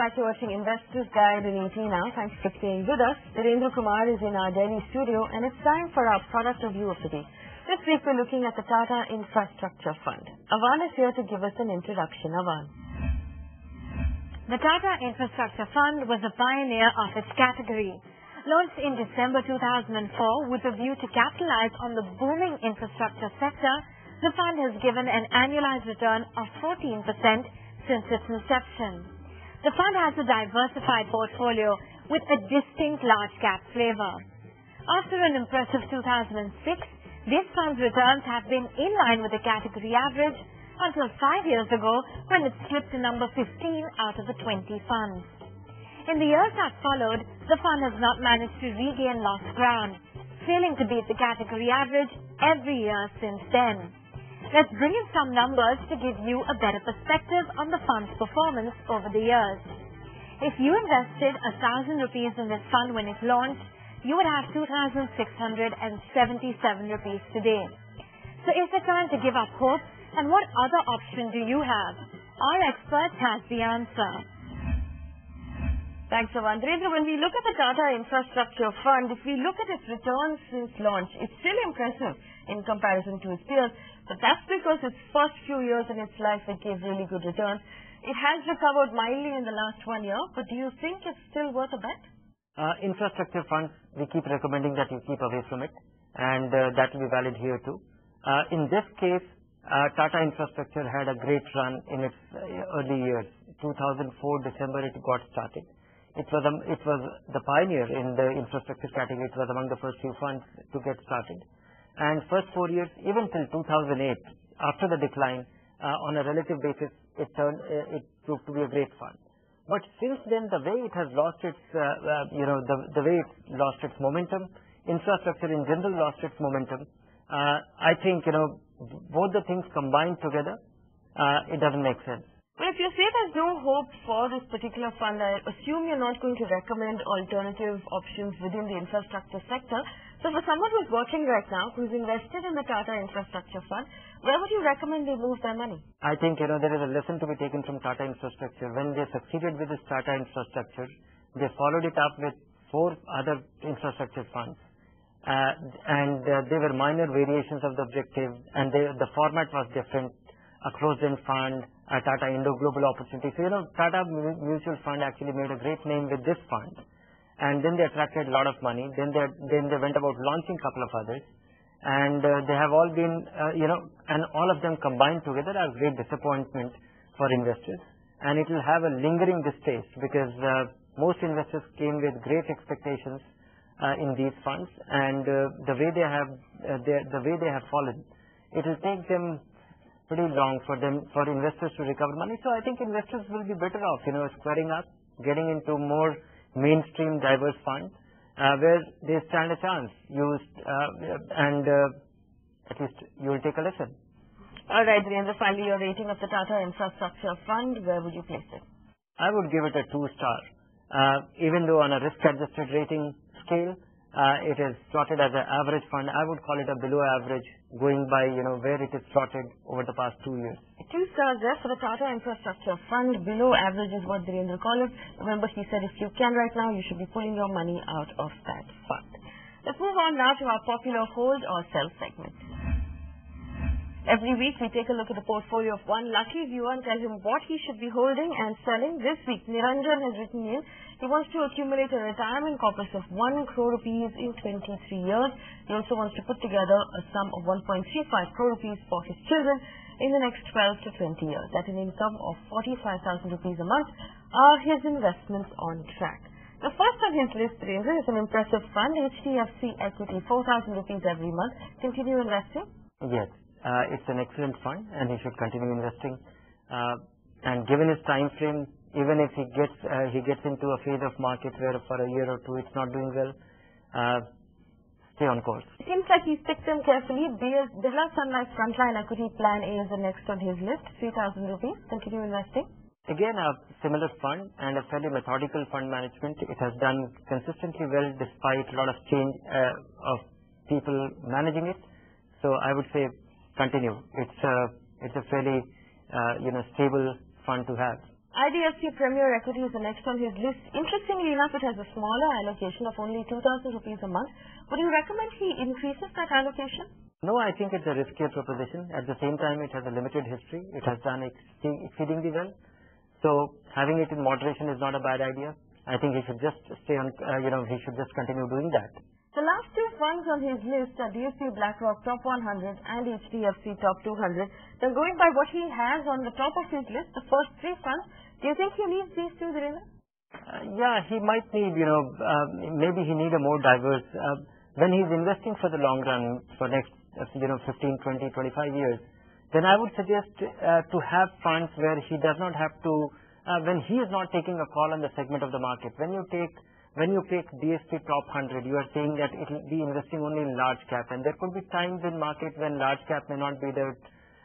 back to watching Investors Guide in 18 now. Thanks for staying with us. Dhirendra Kumar is in our Delhi studio and it's time for our product review of the day. This week we're looking at the Tata Infrastructure Fund. Avan is here to give us an introduction. Avan. The Tata Infrastructure Fund was a pioneer of its category. Launched in December 2004 with a view to capitalize on the booming infrastructure sector, the fund has given an annualized return of 14% since its inception. The fund has a diversified portfolio with a distinct large-cap flavor. After an impressive 2006, this fund's returns have been in line with the category average until 5 years ago when it slipped to number 15 out of the 20 funds. In the years that followed, the fund has not managed to regain lost ground, failing to beat the category average every year since then. Let's bring in some numbers to give you a better perspective on the fund's performance over the years. If you invested 1,000 rupees in this fund when it launched, you would have 2,677 rupees today. So is it time to give up hope? And what other option do you have? Our expert has the answer. Thanks, Avan. Dhirendra, when we look at the Tata Infrastructure Fund, if we look at its returns since launch, it's still impressive in comparison to its peers. But that's because its first few years in its life it gave really good returns. It has recovered mildly in the last 1 year, but do you think it's still worth a bet? Infrastructure funds, we keep recommending that you keep away from it, and that will be valid here too. In this case, Tata Infrastructure had a great run in its early years. 2004 December it got started. It was the pioneer in the infrastructure category. It was among the first few funds to get started. And first 4 years, even till 2008, after the decline, on a relative basis, it proved to be a great fund. But since then, the way it has lost its, the way it lost its momentum, infrastructure in general lost its momentum. I think, both the things combined together, it doesn't make sense. Well, if you say there's no hope for this particular fund, I assume you're not going to recommend alternative options within the infrastructure sector. So for someone who's watching right now, who's invested in the Tata Infrastructure Fund, where would you recommend they move their money? I think, there is a lesson to be taken from Tata Infrastructure. When they succeeded with this Tata Infrastructure, they followed it up with 4 other infrastructure funds. They were minor variations of the objective, and the format was different. A closed-end fund, a Tata Indo-Global Opportunity. So, Tata Mutual Fund actually made a great name with this fund. And then they attracted a lot of money. Then they went about launching a couple of others. And they have all been, and all of them combined together are great disappointment for investors. And it will have a lingering distaste because most investors came with great expectations in these funds. And the way they have fallen, it will take them pretty long for investors to recover money. So I think investors will be better off, squaring up, getting into more mainstream diverse funds where they stand a chance. At least you will take a lesson. All right, Dhirendra, finally your rating of the Tata Infrastructure Fund, where would you place it? I would give it a 2-star. Even though on a risk-adjusted rating scale, it is slotted as an average fund. I would call it a below average, going by where it is slotted over the past 2 years. 2 stars there for the Tata Infrastructure Fund. Below average is what Dhirendra called it. Remember, he said if you can right now, you should be pulling your money out of that fund. Let's move on now to our popular hold or sell segment. Every week, we take a look at the portfolio of one lucky viewer and tell him what he should be holding and selling. This week, Niranjan has written in. He wants to accumulate a retirement corpus of 1 crore rupees in 23 years. He also wants to put together a sum of 1.35 crore rupees for his children in the next 12 to 20 years. At an income of 45,000 rupees a month, are his investments on track? The first on his list, Dhirendra, is an impressive fund, HDFC Equity, 4,000 rupees every month. Continue investing? Yes. It's an excellent fund and he should continue investing. And given his time frame, even if he gets into a phase of market where for a year or two it's not doing well, stay on course. It seems like he's picked them carefully. Birla Sun Life Frontline Equity Plan A is the next on his list, 3,000 rupees. Continue investing. Again, a similar fund and a fairly methodical fund management. It has done consistently well despite a lot of change of people managing it. So I would say continue. It's a fairly stable fund to have. IDFC Premier Equity is the next on his list. Interestingly enough, it has a smaller allocation of only 2,000 rupees a month. Would you recommend he increases that allocation? No, I think it's a riskier proposition. At the same time, it has a limited history. It has done exceedingly well. So having it in moderation is not a bad idea. I think he should just stay on, he should just continue doing that. The last two funds on his list are DSP BlackRock Top 100 and HDFC Top 200. Then going by what he has on the top of his list, the first three funds, do you think he needs these two, Dhirendra? Yeah, he might need, maybe he need a more diverse, when he's investing for the long run, for next, 15, 20, 25 years, then I would suggest to have funds where he does not have to, when he is not taking a call on the segment of the market. When you take DSP Top 100, you are saying that it will be investing only in large cap, and there could be times in market when large cap may not be there.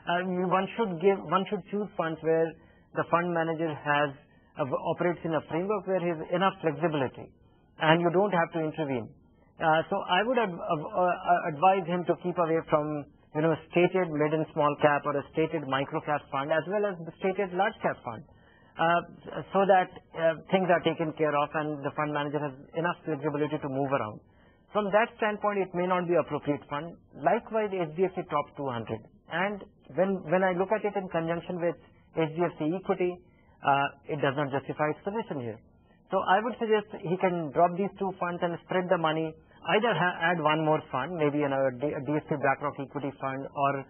One should choose funds where the fund manager operates in a framework where he has enough flexibility, and you don't have to intervene. So I would advise him to keep away from stated mid and small cap or a stated micro cap fund as well as the stated large cap fund. So that things are taken care of and the fund manager has enough flexibility to move around. From that standpoint, it may not be appropriate fund. Likewise, HDFC Top 200. And when I look at it in conjunction with HDFC Equity, it does not justify its position here. So I would suggest he can drop these two funds and spread the money. Either add one more fund, maybe a DSP BlackRock Equity Fund, or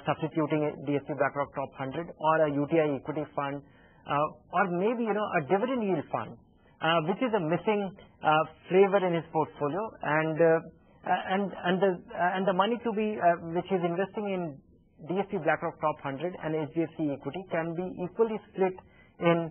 substituting DSP BlackRock Top 100, or a UTI Equity Fund, or maybe a dividend yield fund, which is a missing flavor in his portfolio, and the money to be which is investing in DSP BlackRock Top 100 and HDFC Equity can be equally split in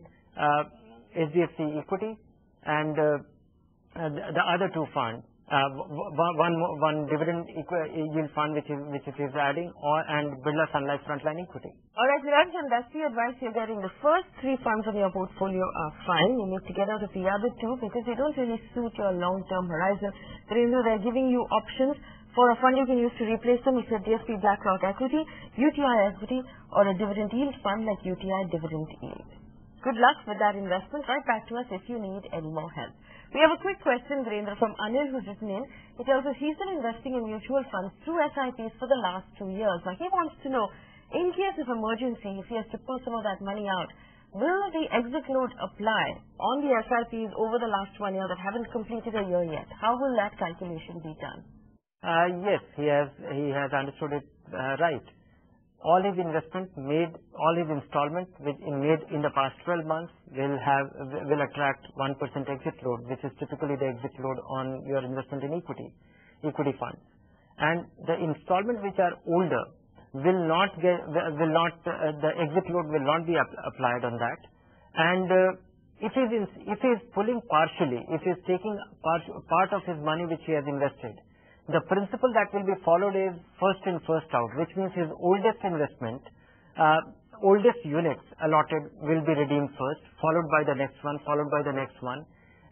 HDFC Equity and the other two funds. One dividend yield fund which it is adding, and Birla Sun Life Frontline Equity. All right, Viraj, and that's the advice you're getting. The first three funds in your portfolio are fine. You need to get out of the other two because they don't really suit your long-term horizon. Dhirendra, they're giving you options for a fund you can use to replace them. It's a DSP BlackRock Equity, UTI Equity, or a dividend yield fund like UTI Dividend Yield. Good luck with that investment. Write back to us if you need any more help. We have a quick question, Dhirendra, from Anil, who's written in. He tells us he's been investing in mutual funds through SIPs for the last 2 years. Now, he wants to know, in case of emergency, if he has to pull some of that money out, will the exit load apply on the SIPs over the last 1 year that haven't completed a year yet? How will that calculation be done? Yes, he has understood it right. All his investments made, all his installments made in the past 12 months will attract 1% exit load, which is typically the exit load on your investment in equity funds. And the installments which are older the exit load will not be applied on that. And if he is pulling partially, if he is taking part of his money which he has invested, the principle that will be followed is first in, first out, which means his oldest investment, oldest units allotted will be redeemed first, followed by the next one, followed by the next one.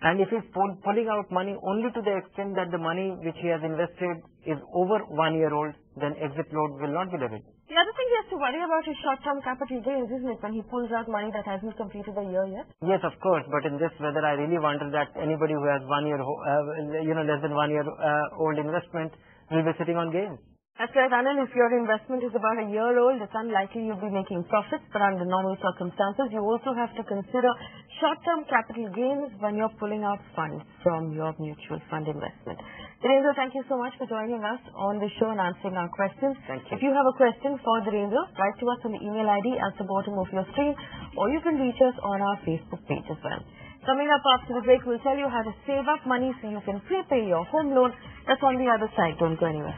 And if he's pulling out money only to the extent that the money which he has invested is over 1 year old, then exit load will not be levied. The other thing he has to worry about is short-term capital gains, isn't it, when he pulls out money that hasn't completed a year yet? Yes, of course. But in this weather, I really wonder that anybody who has 1 year, less than 1 year old investment will be sitting on gains. That's right, Anil. If your investment is about a year old, it's unlikely you'll be making profits, but under normal circumstances, you also have to consider short-term capital gains when you're pulling out funds from your mutual fund investment. Dhirendra, thank you so much for joining us on the show and answering our questions. Thank you. If you have a question for Dhirendra, write to us on the email ID at the bottom of your screen, or you can reach us on our Facebook page as well. Coming up after the break, we'll tell you how to save up money so you can prepay your home loan. That's on the other side. Don't go anywhere.